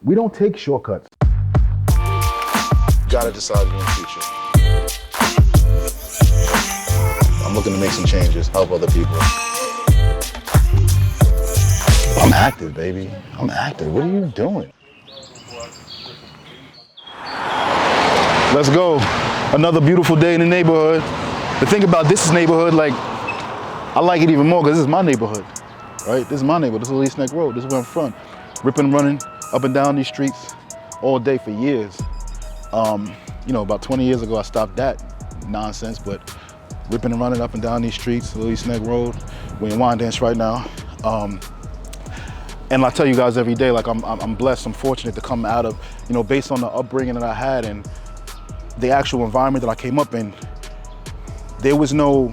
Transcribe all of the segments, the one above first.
We don't take shortcuts. You gotta decide your own future. I'm looking to make some changes, help other people. I'm active, baby. I'm active. What are you doing? Let's go. Another beautiful day in the neighborhood. The thing about this neighborhood, like, I like it even more because this is my neighborhood, right? This is my neighborhood. This is East Neck Road. This is where I'm from. Ripping and running up and down these streets all day for years. You know, about 20 years ago, I stopped that nonsense, but ripping and running up and down these streets, East Neck Road. We're in Wyandanch right now. And I tell you guys every day, like I'm blessed, I'm fortunate to come out of, you know, based on the upbringing that I had and the actual environment that I came up in, there was no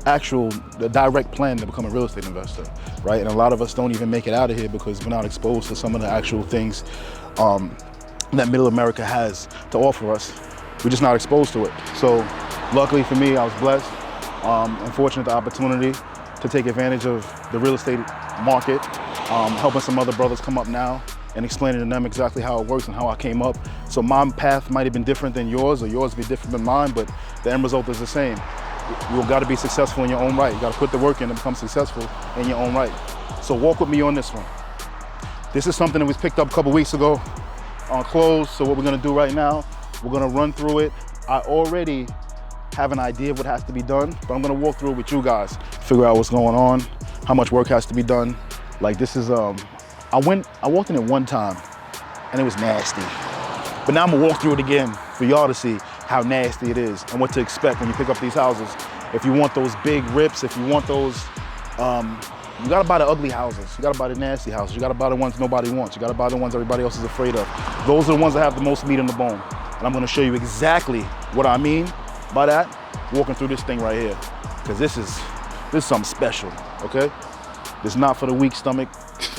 the direct plan to become a real estate investor, right? And a lot of us don't even make it out of here because we're not exposed to some of the actual things that middle America has to offer us. We're just not exposed to it. So luckily for me, I was blessed. I'm fortunate the opportunity to take advantage of the real estate market, helping some other brothers come up now and explaining to them exactly how it works and how I came up. So my path might have been different than yours or yours be different than mine, but the end result is the same. You've got to be successful in your own right. You got to put the work in to become successful in your own right. So walk with me on this one. This is something that was picked up a couple weeks ago on clothes. So what we're gonna do right now, we're gonna run through it. I already have an idea of what has to be done, but I'm gonna walk through it with you guys, figure out what's going on, how much work has to be done. Like this is, I walked in it one time and it was nasty. But now I'm gonna walk through it again for y'all to see how nasty it is and what to expect when you pick up these houses. If you want those big rips, if you want those, you gotta buy the ugly houses. You gotta buy the nasty houses. You gotta buy the ones nobody wants. You gotta buy the ones everybody else is afraid of. Those are the ones that have the most meat on the bone. And I'm gonna show you exactly what I mean by that, walking through this thing right here. Because this is something special, okay? This is not for the weak stomach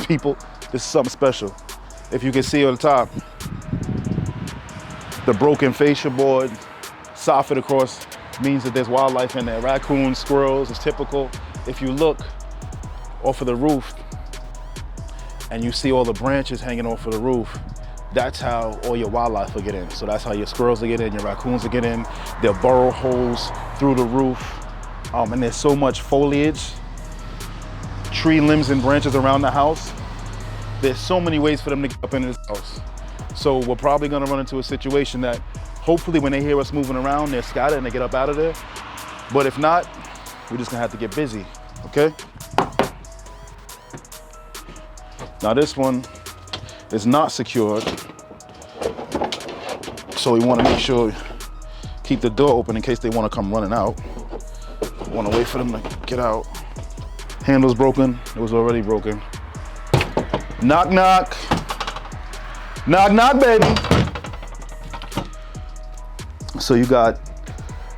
people. This is something special. If you can see on the top, the broken fascia board, soffit across, means that there's wildlife in there. Raccoons, squirrels, it's typical. If you look off of the roof and you see all the branches hanging off of the roof, that's how all your wildlife will get in. So that's how your squirrels will get in, your raccoons will get in. They'll burrow holes through the roof. And there's so much foliage, tree limbs and branches around the house. There's so many ways for them to get up into this house. So we're probably gonna run into a situation that hopefully when they hear us moving around, they're scattered and they get up out of there. But if not, we're just gonna have to get busy, okay? Now this one is not secured. So we wanna make sure, keep the door open in case they wanna come running out. We wanna wait for them to get out. Handle's broken, it was already broken. Knock, knock. Knock, knock, baby. So you got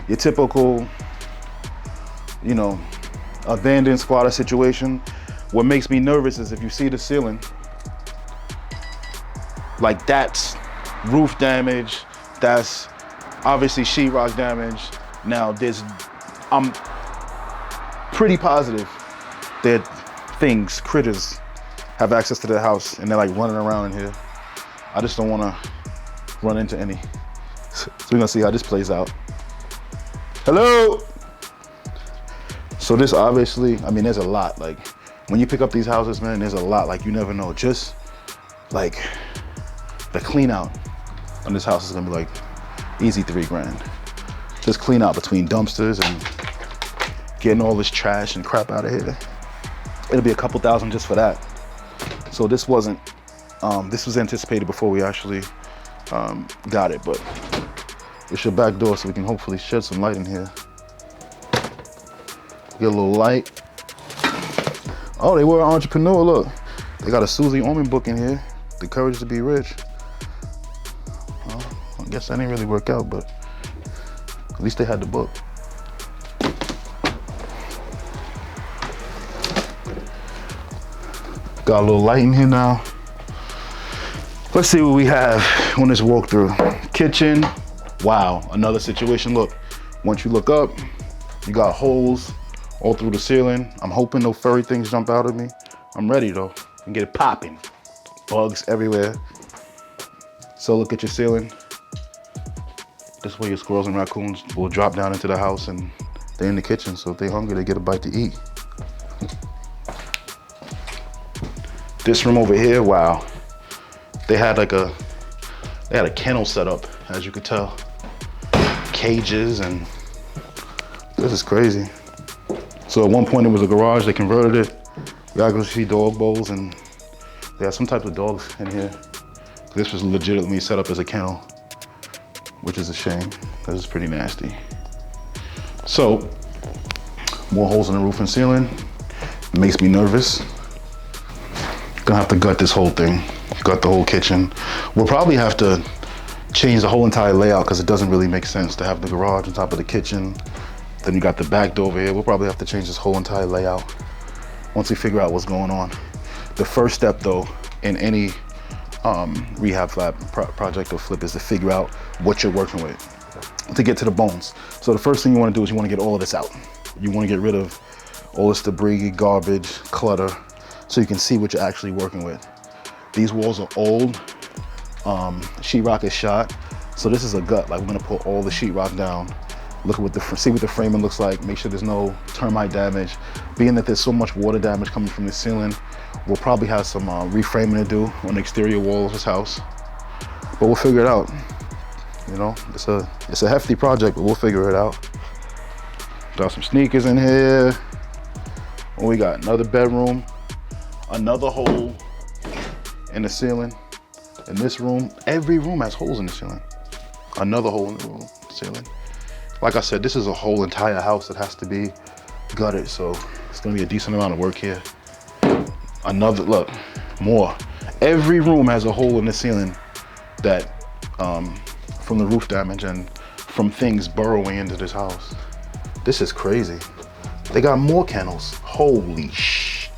your typical, you know, abandoned squatter situation. What makes me nervous is if you see the ceiling, like that's roof damage, that's obviously sheetrock damage. Now I'm pretty positive that critters have access to the house and they're like running around in here. I just don't wanna run into any. So we're gonna see how this plays out. Hello! So this obviously, I mean, there's a lot. Like when you pick up these houses, man, there's a lot. Like you never know. Just like the clean out on this house is gonna be like easy $3 grand. Just clean out between dumpsters and getting all this trash and crap out of here. It'll be a couple thousand just for that. So this wasn't, this was anticipated before we actually got it, but it's your back door so we can hopefully shed some light in here. Get a little light. Oh, they were an entrepreneur, look. They got a Susie Orman book in here, The Courage to Be Rich. Well, I guess that didn't really work out, but at least they had the book. Got a little light in here now. Let's see what we have on this walkthrough. Kitchen, wow, another situation. Look, once you look up, you got holes all through the ceiling. I'm hoping no furry things jump out at me. I'm ready though, and get it popping. Bugs everywhere. So look at your ceiling. This way your squirrels and raccoons will drop down into the house and they're in the kitchen, so if they're hungry, they get a bite to eat. This room over here, wow. They had a kennel set up, as you could tell. Cages, and this is crazy. So at one point it was a garage, they converted it. You gotta go see dog bowls, and they had some type of dogs in here. This was legitimately set up as a kennel, which is a shame, because it's pretty nasty. So, more holes in the roof and ceiling. It makes me nervous. Gonna have to gut this whole thing, gut the whole kitchen. We'll probably have to change the whole entire layout because it doesn't really make sense to have the garage on top of the kitchen. Then you got the back door over here. We'll probably have to change this whole entire layout once we figure out what's going on. The first step though, in any rehab project or flip is to figure out what you're working with to get to the bones. So the first thing you want to do is you want to get all of this out. You want to get rid of all this debris, garbage, clutter, so you can see what you're actually working with. These walls are old, sheetrock is shot, so this is a gut. Like, we're gonna put all the sheetrock down, look at see what the framing looks like, make sure there's no termite damage. Being that there's so much water damage coming from the ceiling, we'll probably have some reframing to do on the exterior wall of this house, but we'll figure it out. You know, it's a hefty project, but we'll figure it out. Got some sneakers in here. What we got? Another bedroom, another hole in the ceiling. In this room, every room has holes in the ceiling. Another hole in the ceiling. Like I said, this is a whole entire house that has to be gutted, so it's gonna be a decent amount of work here. Another, look, more. Every room has a hole in the ceiling that, from the roof damage and from things burrowing into this house. This is crazy. They got more kennels. Holy sh!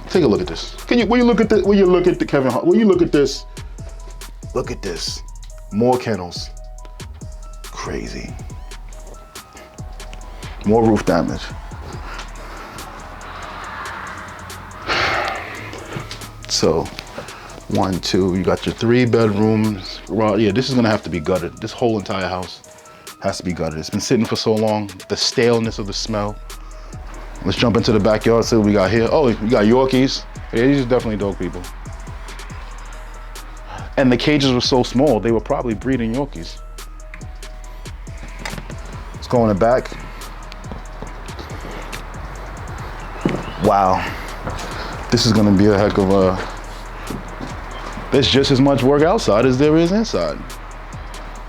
Take a look at this. Will you look at this? Will you look at the Kevin Hart? Will you look at this? Look at this. More kennels. Crazy. More roof damage. So, 1, 2, you got your 3 bedrooms. Yeah, this is gonna have to be gutted. This whole entire house has to be gutted. It's been sitting for so long. The staleness of the smell. Let's jump into the backyard, see what we got here. Oh, we got Yorkies. Yeah, these are definitely dog people. And the cages were so small, they were probably breeding Yorkies. Let's go in the back. Wow. This is gonna be a heck of a, there's just as much work outside as there is inside.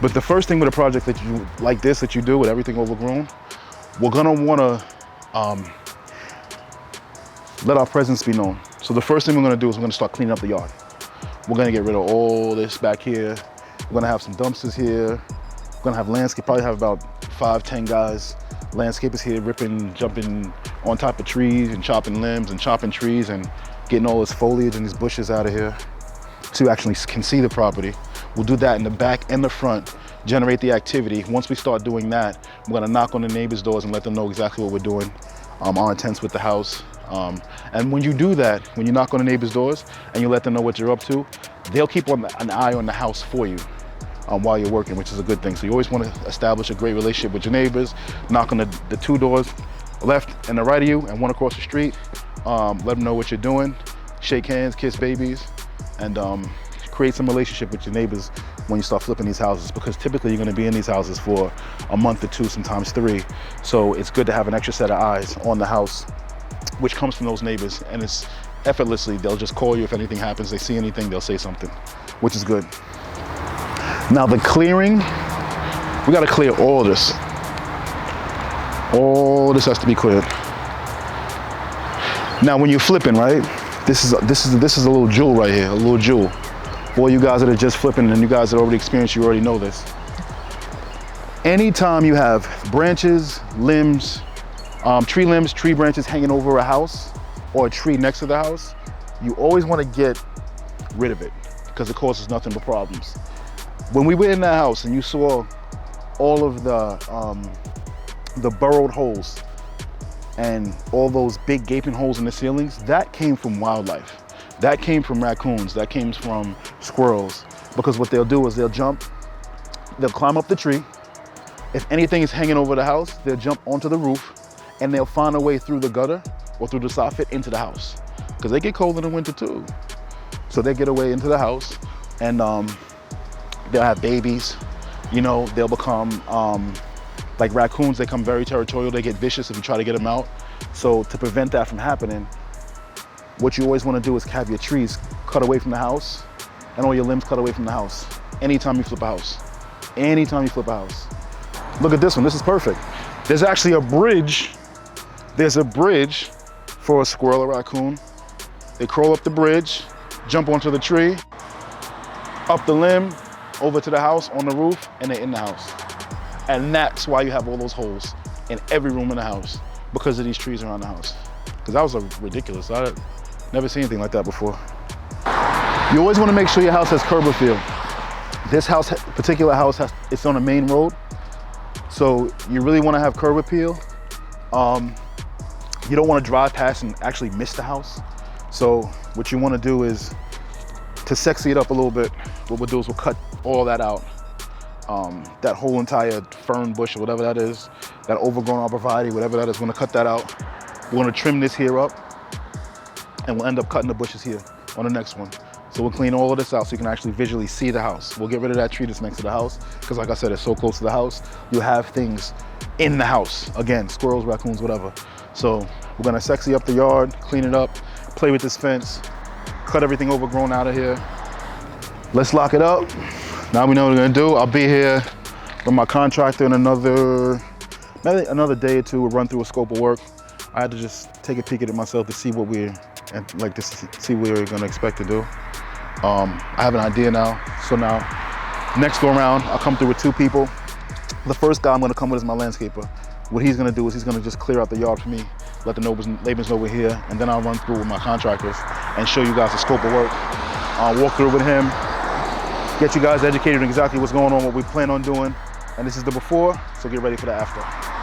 But the first thing with a project that you, like this, that you do with everything overgrown, we're gonna wanna let our presence be known. So the first thing we're gonna do is we're gonna start cleaning up the yard. We're gonna get rid of all this back here. We're gonna have some dumpsters here. We're gonna have landscape, probably have about 5, 10 guys, landscapers here ripping, jumping on top of trees and chopping limbs and chopping trees and getting all this foliage and these bushes out of here so you actually can see the property. We'll do that in the back and the front, generate the activity. Once we start doing that, we're gonna knock on the neighbors' doors and let them know exactly what we're doing, our intents with the house. And when you do that, when you knock on the neighbors' doors and you let them know what you're up to, they'll keep an eye on the house for you while you're working, which is a good thing. So you always want to establish a great relationship with your neighbors, knock on the 2 doors, left and the right of you and one across the street. Let them know what you're doing, shake hands, kiss babies, and create some relationship with your neighbors when you start flipping these houses, because typically you're gonna be in these houses for a month or 2, sometimes 3. So it's good to have an extra set of eyes on the house, which comes from those neighbors, and it's effortlessly, they'll just call you if anything happens, they see anything, they'll say something, which is good. Now the clearing, we gotta clear all this. All this has to be cleared. Now when you're flipping, right, this is a little jewel right here, a little jewel. For all you guys that are just flipping and you guys that already experienced, you already know this. Anytime you have branches, limbs, tree limbs, tree branches hanging over a house or a tree next to the house, you always want to get rid of it because it causes nothing but problems. When we were in that house and you saw all of the burrowed holes and all those big gaping holes in the ceilings, that came from wildlife. That came from raccoons, that came from squirrels, because what they'll do is they'll climb up the tree. If anything is hanging over the house, they'll jump onto the roof and they'll find a way through the gutter or through the soffit into the house. Because they get cold in the winter too. So they get away into the house and they'll have babies. You know, they'll become, like raccoons, they become very territorial. They get vicious if you try to get them out. So to prevent that from happening, what you always want to do is have your trees cut away from the house and all your limbs cut away from the house. Anytime you flip a house. Anytime you flip a house. Look at this one, this is perfect. There's actually a bridge. There's a bridge for a squirrel or raccoon. They crawl up the bridge, jump onto the tree, up the limb, over to the house, on the roof, and they're in the house. And that's why you have all those holes in every room in the house, because of these trees around the house. Because that was ridiculous. I never seen anything like that before. You always want to make sure your house has curb appeal. This house, particular house, it's on a main road. So you really want to have curb appeal. You don't want to drive past and actually miss the house. So what you want to do is, to sexy it up a little bit, what we'll do is we'll cut all that out. That whole entire fern bush or whatever that is, that overgrown arborvitae, whatever that is, we're gonna cut that out. We're gonna trim this here up and we'll end up cutting the bushes here on the next one. So we'll clean all of this out so you can actually visually see the house. We'll get rid of that tree that's next to the house because like I said, it's so close to the house. You have things in the house. Again, squirrels, raccoons, whatever. So we're gonna sexy up the yard, clean it up, play with this fence, cut everything overgrown out of here. Let's lock it up. Now we know what we're gonna do. I'll be here with my contractor in maybe another day or two. We'll run through a scope of work. I had to just take a peek at it myself to see what we're gonna expect to do. I have an idea now. So now, next go around, I'll come through with 2 people. The first guy I'm gonna come with is my landscaper. What he's gonna do is he's gonna just clear out the yard for me, let the neighbors know we're here, and then I'll run through with my contractors and show you guys the scope of work. I'll walk through with him, get you guys educated on exactly what's going on, what we plan on doing. And this is the before, so get ready for the after.